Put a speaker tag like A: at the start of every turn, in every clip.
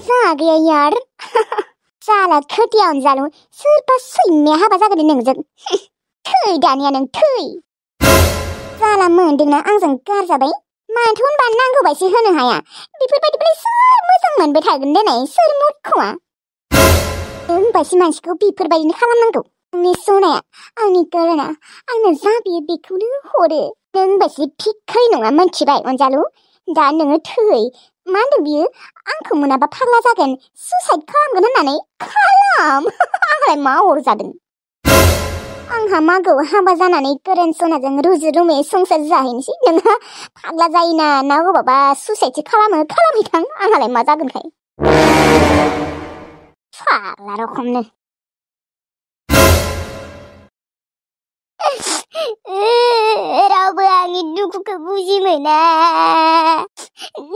A: जा गया यार जाला खोथिया अनजालु सोरबा सैमाया हाबा जागोन नोंजों थै दानिया नों थै जाला मोनदोंना आंजों गारजाबाय माथो होनबा नांगौबायसो होनो हाया बेफोरबायदिब्लालाय सोर मोजां मोनबाय थागोन देनाय सोर मुखुवा होनबासो मानसिखौ बेफोरबायदिनो खालामनांगौ आंनि सनाया आंनि गोराना आंनो जा बियो बेखौनो हरो नों होनबासो भिखारि नङा मोनथिबाय अनजालु दा नोङो थै मा होनदों बियो आंखौ मोनाबा फाग्ला जागोन सुसाइड खालामगोन होननानै खालाम आंलाय मा अरजादों आंहा मागौ हाबा जानानै गोरान सनाजों रुजु रुमै संसार जाहैनोसै नोंहा फाग्ला जायोना ना अबावबा सुसाइडसो खालामहैथां आंहालाय मा जागोनखाय फाग्ला रखमनो रावबो आंनि दुखुखौ बुजि मोना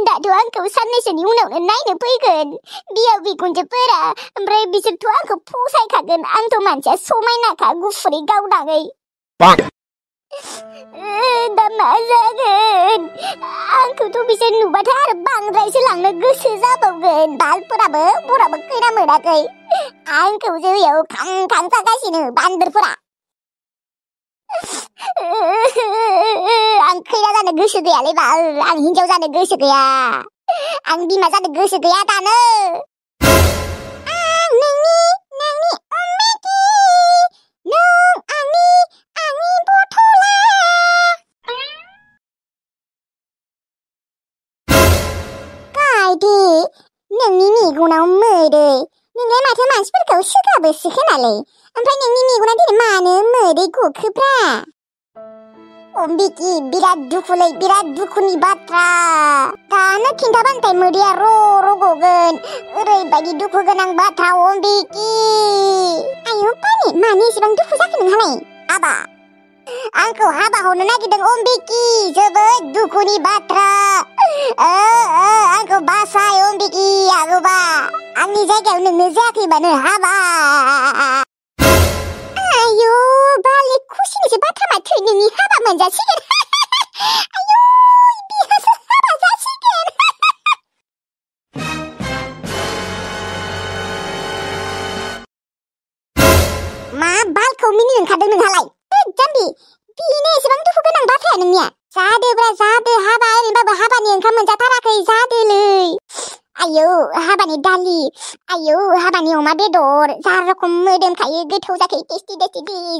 A: दाथ' आंखौ साननैसोनि उनावनो नायनो फैगोन बिहाव बिखुनजोफोरा ओमफ्राय बिसोरथ' आंखौ फसायखागोन आंथ' मानसिया समायनाखा गुफुरै गावदाङै दा मा जागोन आंखौथ' बिसोर नुबाथाय आरो बांद्रायसो लांनो गोसो जाबावगोन बालफोराबो बराबो खैना मोनाखै आंखौ जोयाव खां खां जागासिनो बान्दोरफोरा आं खैना जानो गोसो गैयालै बाल आं हिनजाव जानो गोसो गैया आं बिमा जानो गोसो गैया दानो आं नोंनि अमेटि नों आंनि बथला गायदे नोंनि मेगनाव मोदै नोंलाय माथो मानसिफोरखौ सोगाबोसो खोनालै ओमफ्राय नोंनि मेगना दिनै मानो मोदै गखोब्रा अम्बिकी बिराद दुखुलै बिराद दुखुनि बाथ्रा दानो खिन्थाबानथाय मोदैया र' गगोन ओरैबायदि दुखु गोनां बाथ्रा अम्बिकी आयौ पानि मानो एसेबां दुखु जाखो नोंहालाय हाबा आंखौ हाबा हरनो नागिरदों अम्बिकी जोबोद दुखुनि बाथ्रा आंखौ बासाय अम्बिकी आगोबा आंनि जायगायाव नोंनो जायाखैबानो हाबा आयौ बाले खुसिनिसो बाथ्रा माथो नोंनि हाबा मोनजासिगोन आयौ बिहासो हाबा जासिगोन मा बालखौ मिनि ओंखारदों नोंहालाय जाम्बि बेनो एसेबां दुखु गोनां बाथ्राया नोंनिया जादो हाबा ओरैनोबाबो हाबानि ओंखाम मोनजाथाराखै जादोलै आयौ हाबानि दालि आयौ हाबानि अमा बेदर जा रखम मोदोमखायो गोथाव जाखायो टेस्टि दे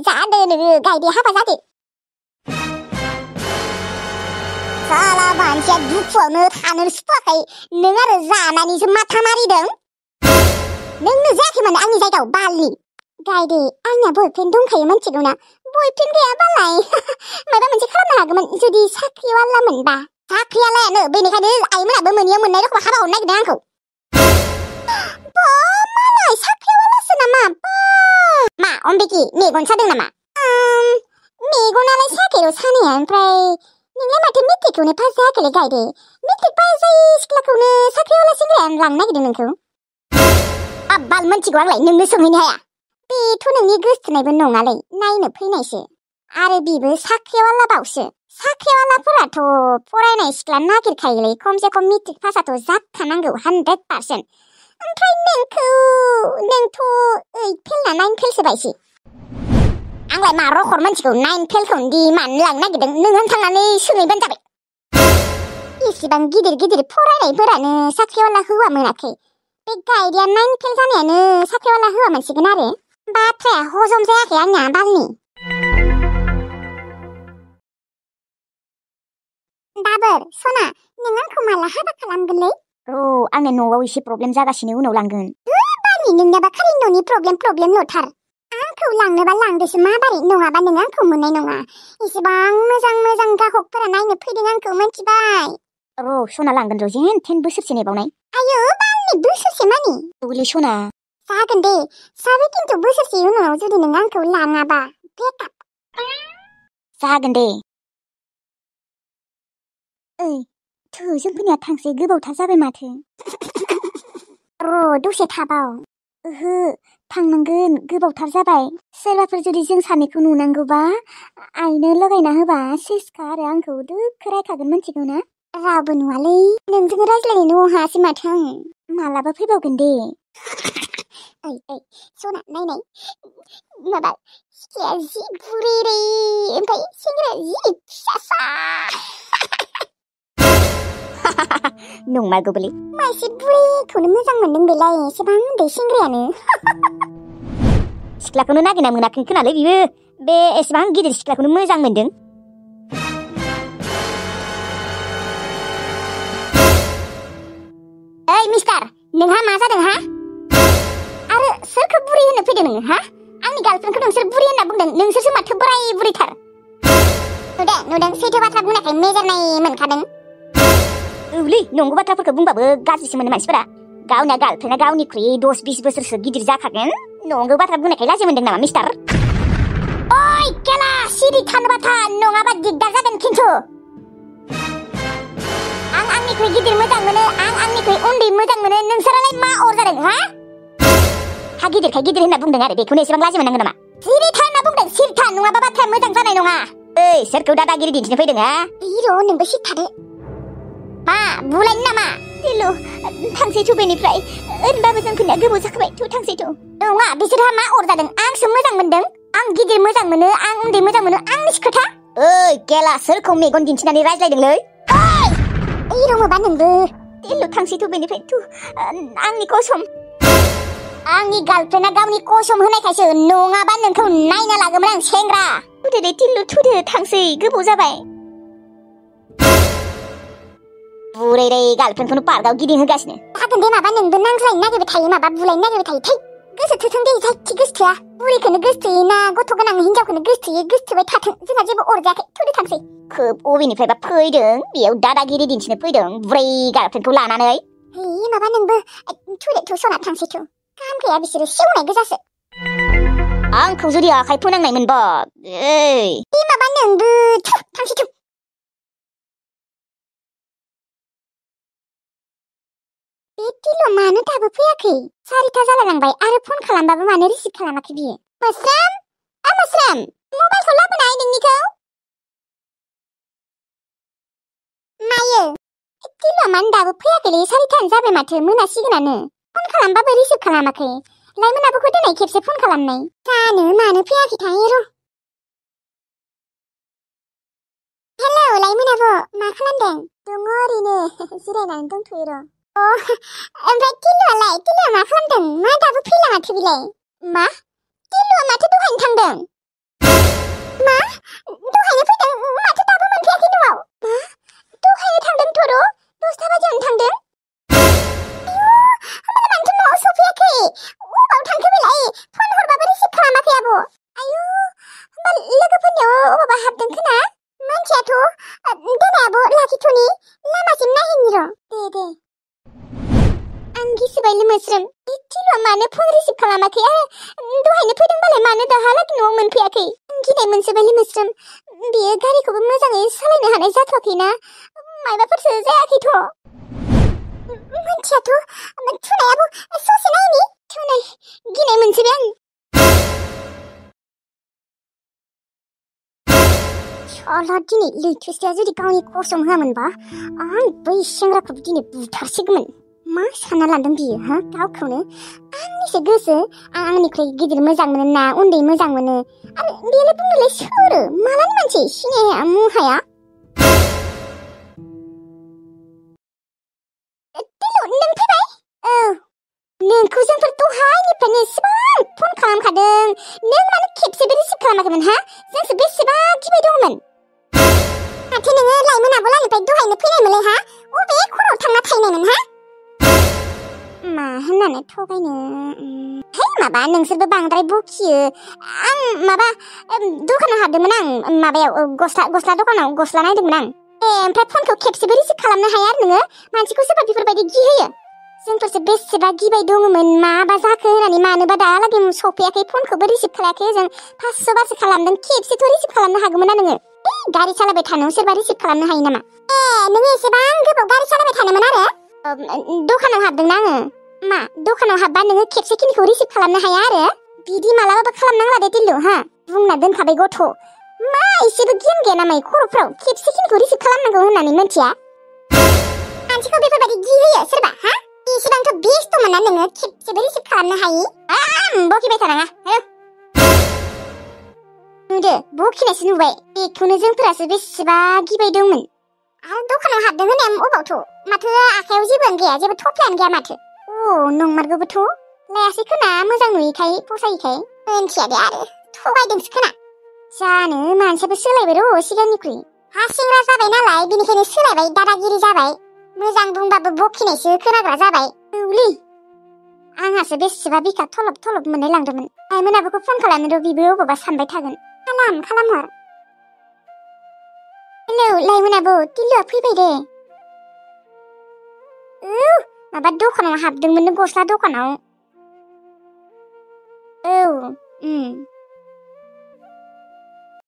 A: जादो नोङो गायदे हाबा जादो साला मानसिया दुखुआवनो थानो सुखुवाखै नों आरो जानानैसो माथा मारिदों नोंनो जायाखै माने आंनि जायगायाव बालनि गायदे आंना बयफ्रेन्ड दंखायो मिथिगौना बयफ्रेन्ड गैयाबालाय माबा मोनसे खालामनो हागौमोन जुदि साख्रिवाला मोनबा साख्रियालायानो बेनिखायनो आइमोनाबो मोनैयाव मोननाय रखम हाबा हरनो नागिरदों आंखौ बा मालाय साख्रिवालासो नामा बा मा अम्बिकी मेगन सादों नामा मेगनालाय साखेर' सानाया ओमफ्राय नोंलाय माथो मेट्रिकखौनो पास जायाखैलै गायदे मेट्रिक पास जायै सिख्लाखौनो साख्रिवाला सेंग्राया लांनो नागिरदों नोंखौ बाल मोनथिगौ आंलाय नोंनो सोंहैनो हाया बेथ' नोंनि गोसथोनायबो नङालै नायनो फैनायसो आरो बिबो साख्रिवाला बावसो साख्रिवालाफोराथ' फरायनाय सिख्ला नागिरखायोलै खमसे खम मेट्रिक पासआथ' जाखानांगौ 100% ओमफ्राय नोंथ' 8 फेल ना 9 फेलसो बायसो आंलाय मा रखर मोनथिगौ 9 फेलखौनो दि मानो लांनो नागिरदों नों थांनानै सोंहैबानो जाबाय इसेबां गिदिर फरायनायफोरानो साख्रिवाला हौवा मोनाखै बे गायदेया 9 फेल जानायानो साख्रिवाला हौवा मोनसिगोन आरो बाथ्राया हजम जायाखै आंना बालनि दाबर सना नों आंखौ माला हाबा खालामगोनलै आंनो न'आव एसे प्रब्लेम जागासिनो उनाव लांगोन बालनि नोंनियाबा खालि न'नि प्रब्लेमल'थार आंखौ लांनोबा लांदोसो माबारै नङाबा नों आंखौ मोननाय नङा एसेबां मोजां गाहकफोरा नायनो फैदों आंखौ मिथिबाय सना लांगोन र' जेन 10 बोसोरसो नेबावनाय आयौ बालनि बोसोरसे मानि औलै सना जागोन दे साबे खिन्थु बोसोरसे उनाव जुदि नों आंखौ लाङाबा ब्रेकआप जागोन दे ओइ जोंफोरनिया थांसै गोबावथार जाबाय माथो दसे थाबाव ओहो थांनांगोन गोबावथार जाबाय सोरबाफोर जुदि जों सानैखौ नुनांगौबा आइनो लगायना होबा सेसखा आरो आंखौ दोखो रायखागोन मिथिगौ ना रावबो नुवालै नोंजों रायज्लायनो अहासै माथो आं मालाबा फैबावगोन दे ओइ सना नायनाय माबा सिखाया जि बुरेरे ओमफ्राय सेंग्राया जि फिसासा नंमारगौबोलै मा एसे बुरैखौनो मोजां मोनदों बेलाय एसेबां उन्दै सेंग्रायानो सिख्लाखौनो नागिरना मोनाखै खोनालै बियो बे एसेबां गिदिर सिख्लाखौनो मोजां मोनदों ओइ मिस्टार नोंहा मा जादों हा आरो सोरखौ बुरि होननो फैदों नोङो हा आंनि गार्लफ्रेन्डखौ नोंसोर बुरि होनना बुंदों नोंसोरसो माथो बोराय बुरैथार नुदों सैथो बाथ्रा बुंनायखाय मेजरनाय मोनखादों औलै नंगौ बाथ्राफोरखौ बुंबाबो गाज्रिसो मोनो मानसिफोरा गावना गार्लफ्रेन्डा गावनिख्रुइ 10-20 बोसोरसो गिदिर जाखागोन नंगौ बाथ्रा बुंनायखाय लाजि मोनदों नामा मिस्टार ओइ केला सिरि थानो बाथा नङाबा दिगदार जागोन खिन्थु आं आंनिख्रुइ गिदिर मोजां मोनो आं आंनिख्रुइ उन्दै मोजां मोनो नोंसोरालाय मा अर जादों हा हा गिदिरखाय गिदिर होनना बुंदों आरो बेखौनो एसेबां लाजि मोननांगौ नामा सिरि था होनना बुंदों सिरि था नङाबा बाथ्राया मोजां जानाय नङा ओइ सोरखौ दादागिरि दिन्थिनो फैदों हा हिर' नोंबो सिरि थादो मा बुलायनो नामा दिलु थांसै बेनिफ्राय ओरैनोबाबो जों फैनाया गोबाव जाखाबाय थांसै नङा बिसोरहा मा अर जादों आंसो मोजां मोनदों आं गिदिर मोजां मोनो आं उन्दै मोजां मोनो आंनिसो खोथा ओइ केला सोरखौ मेगन दिन्थिनानै रायज्लायदोंलै ओइ हिर'मोबा नोंबो दिलु थांसै बेनिफ्राय आंनि कसम आंनि गार्लफ्रेन्डा गावनि कसम होनायखायसो नङाबा नोंखौ नायना लागोमोन आं सेंग्रा थुदो दे दिलु थुदो थांसै गोबाव जाबाय बुरैरै गार्लफ्रेन्डखौनो पार्कआव गिदिंहोगासिनो जागोन दे माबा नोंबो नांज्लायनो नागिरबाय थायो माबा बुलायनो नागिरबाय थायो थै गोसो थोथों दे जायखि गोसोथोआ बुरैखौनो गोसोथोयो ना गथ' गोनां हिनजावखौनो गोसोथोयो गोसोथोबाय थाथों जोंहा जेबो अरजायाखै थुदो थांसै खोब अबेनिफ्रायबा फैदों बेयाव दादागिरि दिन्थिनो फैदों बुरै गार्लफ्रेन्डखौ लानानै है माबा नोंबो थुदो सना थांसै गाहाम गैया बिसोरो सेवनाय गोजासो आंखौ जुदि आखाइ फोनांनाय मोनबा ओइ माबा नोंबो थांसै बे दिलु मानो दाबो फैयाखै 4ता जालायलांबाय आरो फन खालामबाबो मानो रिसिभ खालामाखै बियो मोस्रोम मबाइलखौ लाबोनाय नोंनिखौ मायो दिलुआ मानो दाबो फैयाखैलै 4तायानो जाबाय माथो मोनासिगोनानो फन खालामबाबो रिसिभ खालामाखै लाइमोनाबोखौ दिनै खेबसे फन खालामनाय जानो मानो फैयाखैथाय र' हेलौ लाइमोनाबो मा खालामदों दङ ओरैनो जिरायनानै दंथ'यो र' ओमफ्राय दिलुआ मा खालामदों मा दाबो फैला माथो बिलाय मा दिलुआ माथो दहायनो थांदों मा दहायनो फैदों माथो दाबो मोनफैयाखै न'आव मा दहायनो थांदोंथ' र' 10ता बाजियावनो थांदों आयु होमबालाय मानोथो न'आव सफैयाखै अबाव थांखो बेलाय फन हरबाबो रिसिभ खालामाखै आब' आयु होमबा लोगोफोरनियाव अबावबा हाबदों खोना मोनथियाथ' दोनै आब' लाखिथ'नि लामासिम नायहैनि र' दे आं गिसोबायलै मोस्रोम बे दिलुआ मानो फन रिसिभ खालामाखै आरो दहायनो फैदोंबालाय मानो दाहालागै न'आव मोनफैयाखै गिनाय मोनसोबायलै मोस्रोम बेयो गारिखौबो मोजाङै सालायनो हानाय जाथ'वाखैना मायबाफोरसो जायाखैथ' मोनथियाथ' थुनायाबो ससे नायनि थुनाय गिनाय मोनसोबाय आं शाला दिनै लैथोसेया जुदि गावनि कसम होआमोनबा आं बै सेंग्राखौ दिनै बुथारसिगौमोन मा सानना लादों बियो हा गावखौनो आंनिसो गोसो आंनिख्रुइ गिदिर मोजां मोनो ना उन्दै मोजां मोनो आरो बेलाय बुंनोलाय सोरो मालानि मानसि सिनाया मुहाया दिलु नों फैबाय औ नोंखौ जोंफोर दहायनिफ्रायनो एसेबां फन खालामखादों नों मानो खेबसेबो रिसिभ खालामाखैमोन हा जोंसो बेसेबा गिबाय दंमोन माथो नोङो लाइमोन आब'लानिफ्राय दहायनो फैनायमोनलाय हा अबे खर'आव थांना थाहैनायमोन हा मा होननानै थगायनो है माबा नोंसोरबो बांद्राय बखियो आं माबा दखानाव हाबदोंमोन आं माबायाव गस्ला दखानाव गस्ला नायदोंमोन आं ओमफ्राय फनखौ खेबसेबो रिसिभ खालामनो हाया आरो नोङो मानसिखौ सोरबा बेफोरबायदि गिहोयो जोंफोरसो बेसेबा गिबाय दङमोन माबा जाखो होननानै मानोबा दाहालागै सफैयाखै फनखौबो रिसिभ खालायाखै जों 500 बारसो खालामदों खेबसेथ' रिसिभ खालामनो हागौमोन ना नोङो गारि सालायबाय थानायाव सोरबा रिसिभ खालामनो हायो नामा नोङो एसेबां गोबाव गारि सालायबाय थानोमोन आरो दखानाव हाबदोंना आङो मा दखानाव हाबबा नोङो खेबसेखिनिखौ रिसिभ खालामनो हाया आरो बिदि मालाबाबो खालामनांला दे दिलु हा बुंना दोनखाबाय गथ' मा एसेबो गियान गैया नामा खर'फ्राव खेबसेखिनिखौ रिसिभ खालामनांगौ होननानै मिन्थिया मानसिखौ बेफोरबायदि गिहोयो सोरबा हा इसेबांथ' बेस्थ'मोन ना नोङो खेबसेबो रिसिभ खालामनो हायि बकिबाय थानाङा नुदो बकिनायसो नुबाय बेखौनो जोंफोरासो बेसेबा गिबाय दंमोन आरो दखानाव हाबदों होननाया अबावथ' माथो आखायाव जेबोआनो गैया जेबो थफ्लायानो गैया माथो नंमारगौबोथ' लायासै खोना मोजां नुयैखाय फसायैखाय मोनथिया दे आरो थगायदोंसो खोना जानो मानसियाबो सोलायबाय र' सिगांनिख्रुइ हा सेंग्रा जाबाय नालाय बेनिखायनो सोलायबाय दादागिरि जाबाय मोजां बुंबाबो बकिनायसो खोनाग्रा जाबाय औलै आंहासो बेसेबा बिखा थलब थलब मोननाय लांदोंमोन आइमोनाबोखौ फन खालामनो र' बिबो अबावबा सानबाय थागोन खालामहर हेलौ लाइमोनाबो टिलुआ फैबाय दे माबा दखानाव हाबदोंमोन गस्ला दखानाव औ